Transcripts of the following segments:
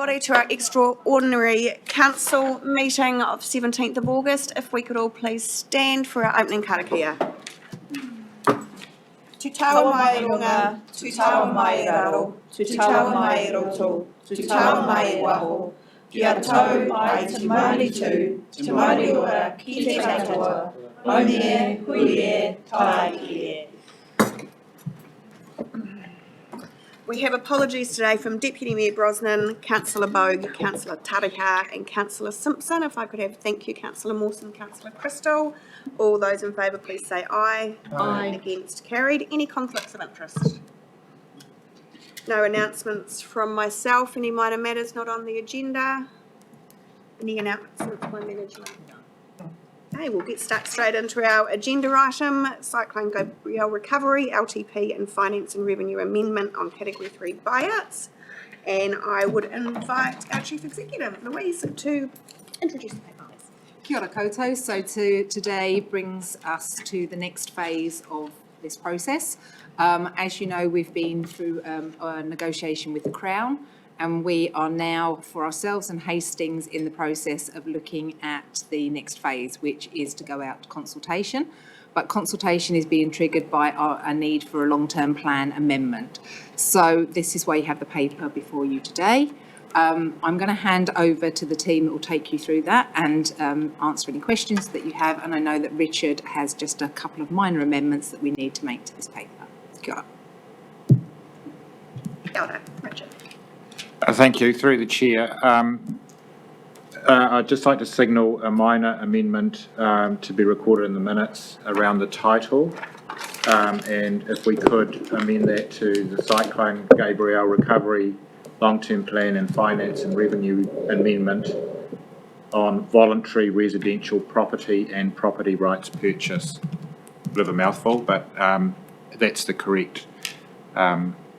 everybody to our extraordinary council meeting of 17th of August. If we could all please stand for our opening karakia. Te taua mai runga, te taua mai raro, te taua mai roto, te taua mai waho, kia tau ai te mauri tū, te mauri ora ki te katoa, haumi e, hui e, tai e. We have apologies today from Deputy Mayor Brosnan, Councillor Bogue, Councillor Tariha and Councillor Simpson. If I could have thank you, Councillor Mawson, Councillor Crystal. All those in favour please say aye. Aye. Against, carried. Any conflicts of interest? No announcements from myself. Any minor matters not on the agenda? Any announcements by management? Okay, we'll get straight into our agenda item, Cyclone Gabrielle Recovery, LTP and Finance and Revenue Amendment on Category 3 buyouts. And I would invite our Chief Executive, Louise, to introduce the paper. Kia ora koutou. So today brings us to the next phase of this process. As you know, we've been through a negotiation with the Crown, and we are now, for ourselves and Hastings, in the process of looking at the next phase, which is to go out to consultation. But consultation is being triggered by a need for a long-term plan amendment. So this is why you have the paper before you today. I'm going to hand over to the team that will take you through that and answer any questions that you have. And I know that Richard has just a couple of minor amendments that we need to make to this paper. Kia ora. Kia ora, Richard. Thank you. Through the chair, I'd just like to signal a minor amendment to be recorded in the minutes around the title, and if we could amend that to the Cyclone Gabrielle Recovery Long-Term Plan and Finance and Revenue Amendment on voluntary residential property and property rights purchase. Bit of a mouthful, but that's the correct,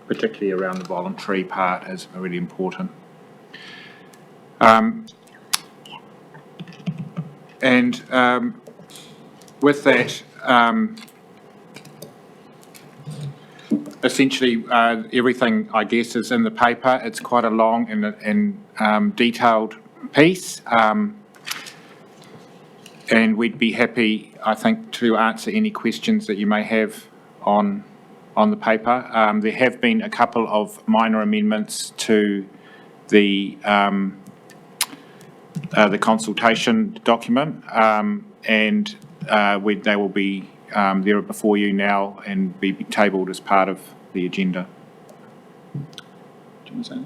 particularly around the voluntary part, is really important. With that, essentially everything, I guess, is in the paper. It's quite a long and detailed piece, and we'd be happy, I think, to answer any questions that you may have on the paper. There have been a couple of minor amendments to the consultation document, and they will be there before you now and be tabled as part of the agenda. Do you want to say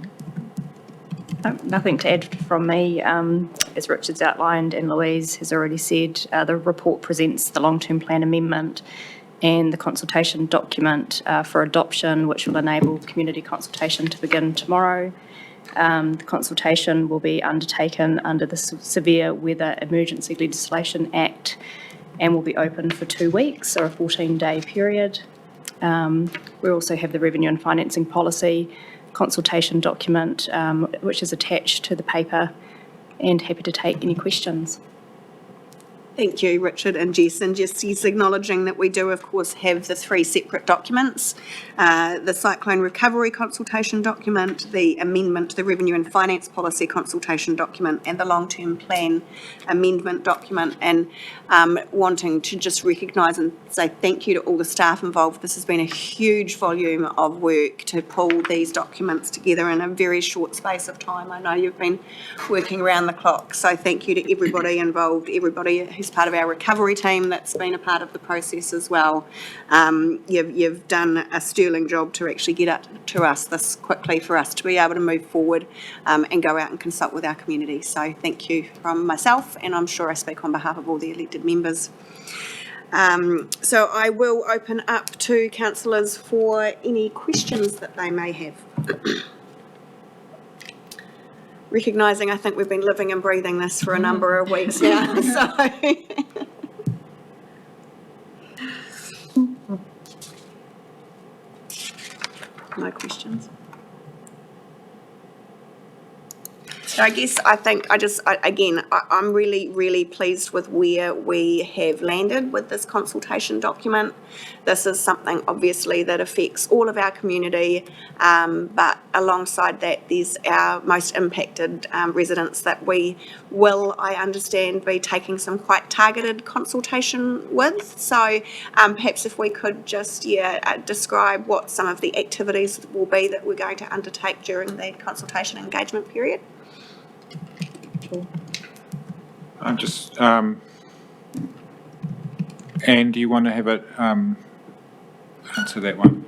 anything? Nothing to add from me. As Richard's outlined and Louise has already said, the report presents the long-term plan amendment and the consultation document for adoption, which will enable community consultation to begin tomorrow. The consultation will be undertaken under the Severe Weather Emergency Legislation Act and will be open for 2 weeks, or a 14-day period. We also have the Revenue and Financing Policy consultation document, which is attached to the paper, and happy to take any questions. Thank you, Richard and Jess. And Jess acknowledging that we do, of course, have the 3 separate documents, the Cyclone Recovery Consultation Document, the Amendment, the Revenue and Finance Policy Consultation Document, and the Long-Term Plan Amendment Document, and wanting to just recognise and say thank you to all the staff involved. This has been a huge volume of work to pull these documents together in a very short space of time. I know you've been working around the clock, so thank you to everybody involved, everybody who's part of our recovery team that's been a part of the process as well. You've done a sterling job to actually get it to us this quickly for us to be able to move forward and go out and consult with our community. So thank you from myself, and I'm sure I speak on behalf of all the elected members. So I will open up to councillors for any questions that they may have. Recognising I think we've been living and breathing this for a number of weeks now, so. No questions. So I guess I'm really, really pleased with where we have landed with this consultation document. This is something obviously that affects all of our community, but alongside that, there's our most impacted residents that we will, I understand, be taking some quite targeted consultation with. So perhaps if we could just describe what some of the activities will be that we're going to undertake during the consultation engagement period. I'm just, Anne, do you want to have it, answer that one?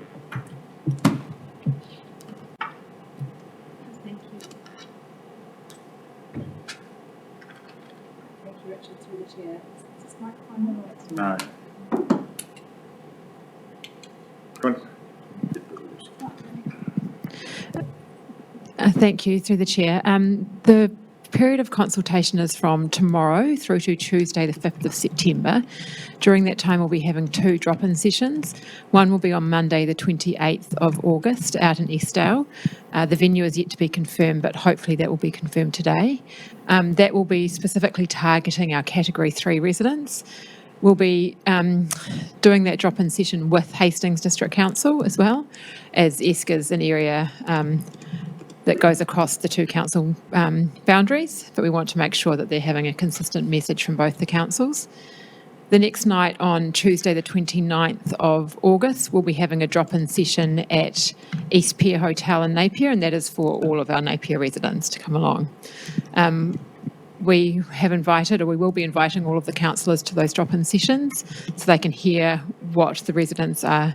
Thank you. Thank you, Richard, through the chair. Is this microphone on or it's not? No. Go on. Thank you, through the chair. The period of consultation is from tomorrow through to Tuesday, the 5th of September. During that time, we'll be having 2 drop-in sessions. One will be on Monday, the 28th of August, out in Eastdale. The venue is yet to be confirmed, but hopefully that will be confirmed today. That will be specifically targeting our Category 3 residents. We'll be doing that drop-in session with Hastings District Council as well, as Esker's an area that goes across the 2 council boundaries, but we want to make sure that they're having a consistent message from both the councils. The next night, on Tuesday the 29th of August, we'll be having a drop-in session at East Pier Hotel in Napier, and that is for all of our Napier residents to come along. We have invited, or we will be inviting, all of the councillors to those drop-in sessions so they can hear what the residents are,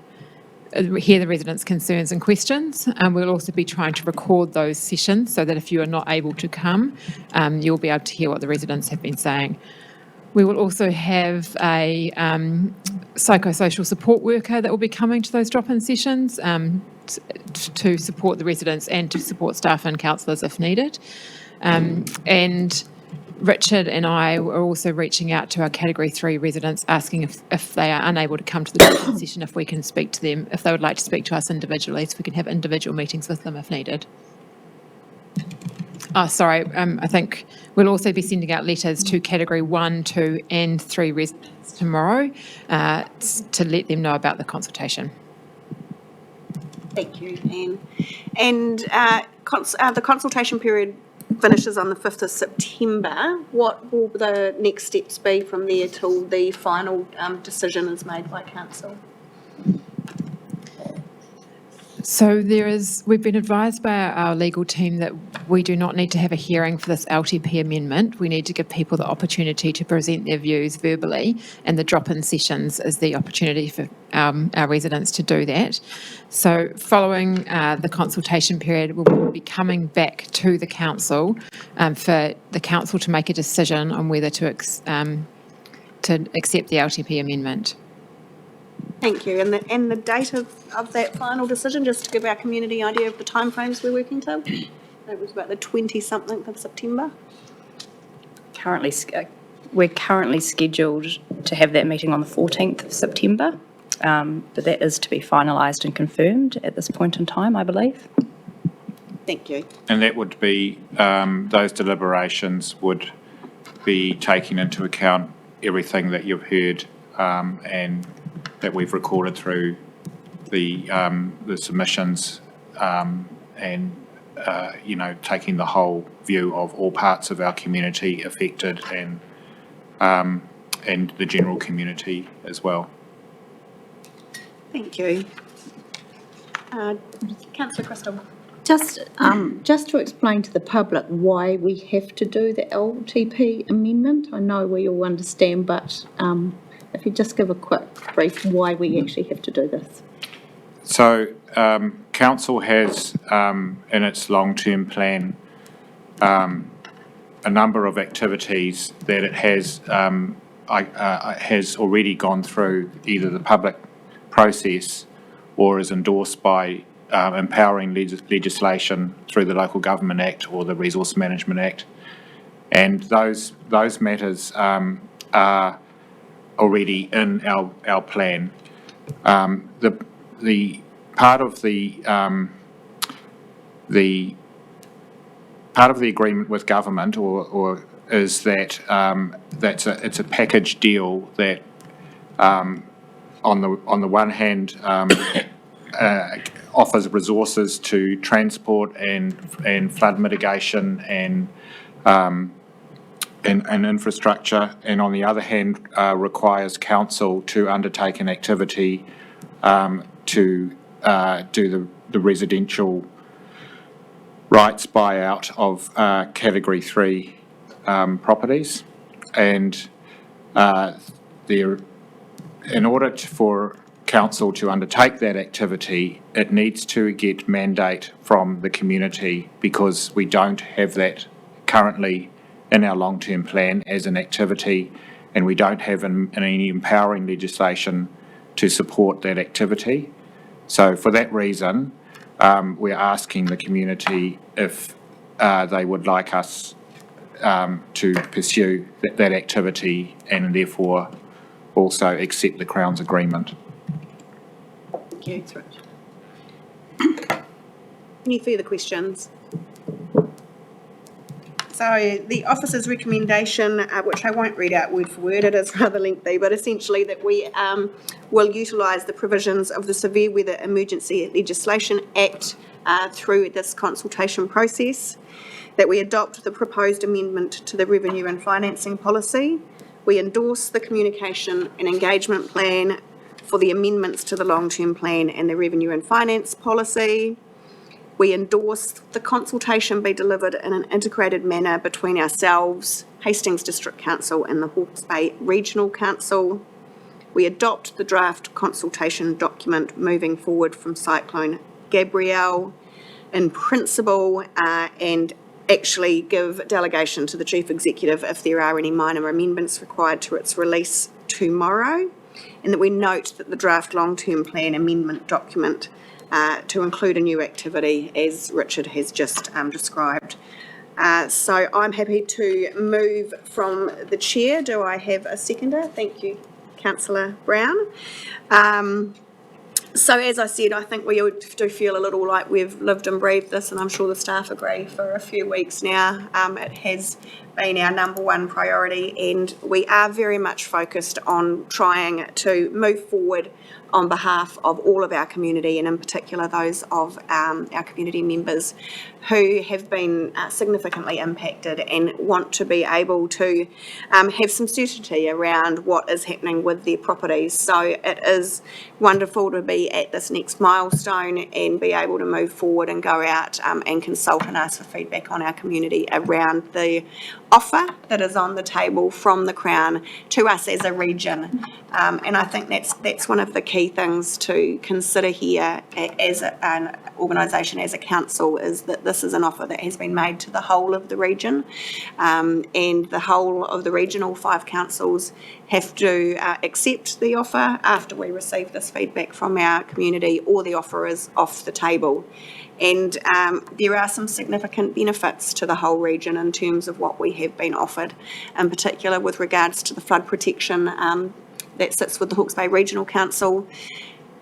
hear the residents' concerns and questions. We'll also be trying to record those sessions so that if you are not able to come, you'll be able to hear what the residents have been saying. We will also have a psychosocial support worker that will be coming to those drop-in sessions to support the residents and to support staff and councillors if needed. And Richard and I are also reaching out to our Category 3 residents, asking if they are unable to come to the drop-in session, if we can speak to them, if they would like to speak to us individually, so we can have individual meetings with them if needed. I think we'll also be sending out letters to Category 1, 2 and 3 residents tomorrow to let them know about the consultation. Thank you, Anne. And the consultation period finishes on the 5th of September. What will the next steps be from there till the final decision is made by council? So we've been advised by our legal team that we do not need to have a hearing for this LTP amendment. We need to give people the opportunity to present their views verbally, and the drop-in sessions is the opportunity for our residents to do that. So following the consultation period, we'll be coming back to the council for the council to make a decision on whether to accept the LTP amendment. Thank you. And the date of that final decision, just to give our community idea of the timeframes we're working to? It was about the 20-something of September. We're currently scheduled to have that meeting on the 14th of September, but that is to be finalised and confirmed at this point in time, I believe. Thank you. And that would be, those deliberations would be taking into account everything that you've heard and that we've recorded through the submissions and taking the whole view of all parts of our community affected and the general community as well. Thank you. Councillor Crystal. Just to explain to the public why we have to do the LTP amendment. I know we all understand, but if you just give a quick brief why we actually have to do this. So council has in its long-term plan a number of activities that it has already gone through either the public process or is endorsed by empowering legislation through the Local Government Act or the Resource Management Act, and those matters are already in our plan. The part of the part of the agreement with government or is that it's a package deal that on the one hand offers resources to transport and flood mitigation and infrastructure, and on the other hand requires council to undertake an activity to do the residential rights buyout of Category 3 properties. And in order for council to undertake that activity, it needs to get mandate from the community, because we don't have that currently in our long-term plan as an activity, and we don't have any empowering legislation to support that activity. So for that reason, we're asking the community if they would like us to pursue that activity and therefore also accept the Crown's agreement. Thank you, Rich. Any further questions? So the officer's recommendation, which I won't read out word for word, it is rather lengthy, but essentially that we will utilise the provisions of the Severe Weather Emergency Legislation Act through this consultation process, that we adopt the proposed amendment to the Revenue and Financing Policy, we endorse the communication and engagement plan for the amendments to the long-term plan and the Revenue and Finance Policy. We endorse the consultation be delivered in an integrated manner between ourselves, Hastings District Council and the Hawke's Bay Regional Council. We adopt the draft consultation document moving forward from Cyclone Gabrielle in principle, and actually give delegation to the Chief Executive if there are any minor amendments required to its release tomorrow, and that we note that the draft long-term plan amendment document to include a new activity, as Richard has just described. So I'm happy to move from the chair. Do I have a seconder? Thank you, Councillor Brown. So as I said, I think we all do feel a little like we've lived and breathed this, and I'm sure the staff agree, for a few weeks now. It has been our number one priority, and we are very much focused on trying to move forward on behalf of all of our community, and in particular those of our community members who have been significantly impacted and want to be able to have some certainty around what is happening with their properties. So it is wonderful to be at this next milestone and be able to move forward and go out and consult and ask for feedback on our community around the offer that is on the table from the Crown to us as a region. And I think that's one of the key things to consider here as an organisation, as a council, is that this is an offer that has been made to the whole of the region, and the whole of the regional 5 councils have to accept the offer after we receive this feedback from our community, or the offer is off the table. And there are some significant benefits to the whole region in terms of what we have been offered, in particular with regards to the flood protection that sits with the Hawke's Bay Regional Council.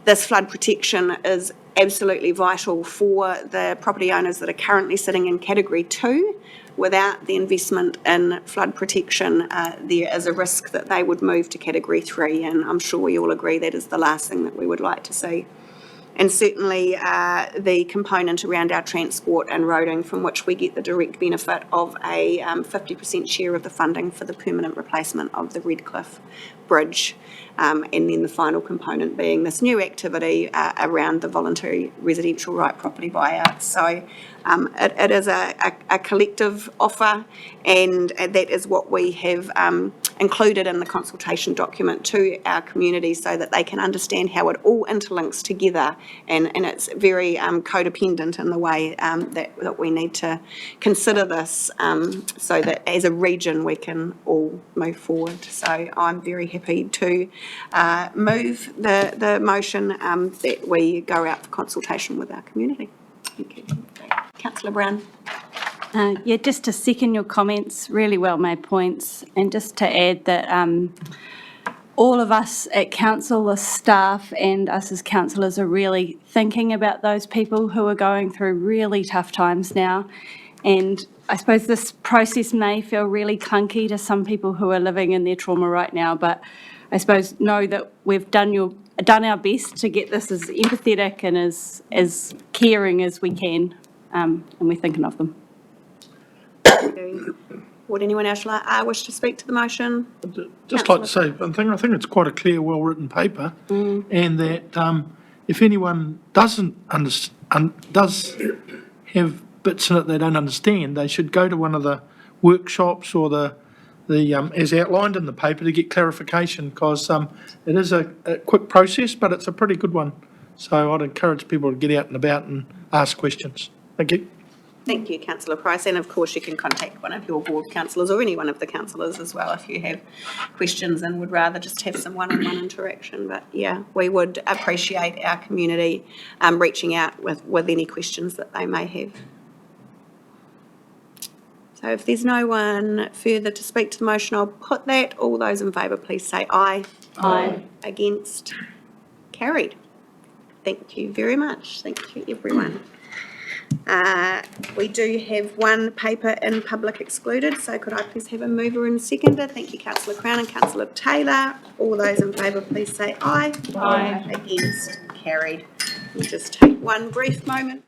This flood protection is absolutely vital for the property owners that are currently sitting in Category 2. Without the investment in flood protection, there is a risk that they would move to Category 3, and I'm sure we all agree that is the last thing that we would like to see. And certainly the component around our transport and roading, from which we get the direct benefit of a 50% share of the funding for the permanent replacement of the Redcliffe Bridge, and then the final component being this new activity around the voluntary residential right property buyout. So it is a collective offer, and that is what we have included in the consultation document to our community, so that they can understand how it all interlinks together, and it's very codependent in the way that we need to consider this, so that as a region we can all move forward. So I'm very happy to move the motion that we go out for consultation with our community. Thank you. Councillor Brown. Yeah, just to second your comments, really well made points, and just to add that all of us at council, the staff and us as councillors, are really thinking about those people who are going through really tough times now, and I suppose this process may feel really clunky to some people who are living in their trauma right now, but I suppose know that we've done our best to get this as empathetic and as caring as we can, and we're thinking of them. Would anyone else wish to speak to the motion? Just like to say one thing, I think it's quite a clear, well-written paper, and that if anyone does have bits in it they don't understand, they should go to one of the workshops or the as outlined in the paper to get clarification, because it is a quick process, but it's a pretty good one. So I'd encourage people to get out and about and ask questions. Thank you. Thank you, councillor Price, and of course you can contact one of your ward councillors or any one of the councillors as well if you have questions and would rather just have some one-on-one interaction. But yeah, we would appreciate our community reaching out with any questions that they may have. So if there's no one further to speak to the motion, I'll put that. All those in favour, please say aye. Aye. Against? Carried. Thank you very much. Thank you, everyone. We do have one paper in public excluded, so could I please have a mover and seconder? Thank you, councillor Crown and councillor Taylor. All those in favour, please say aye. Aye. Against? Carried. We'll just take one brief moment.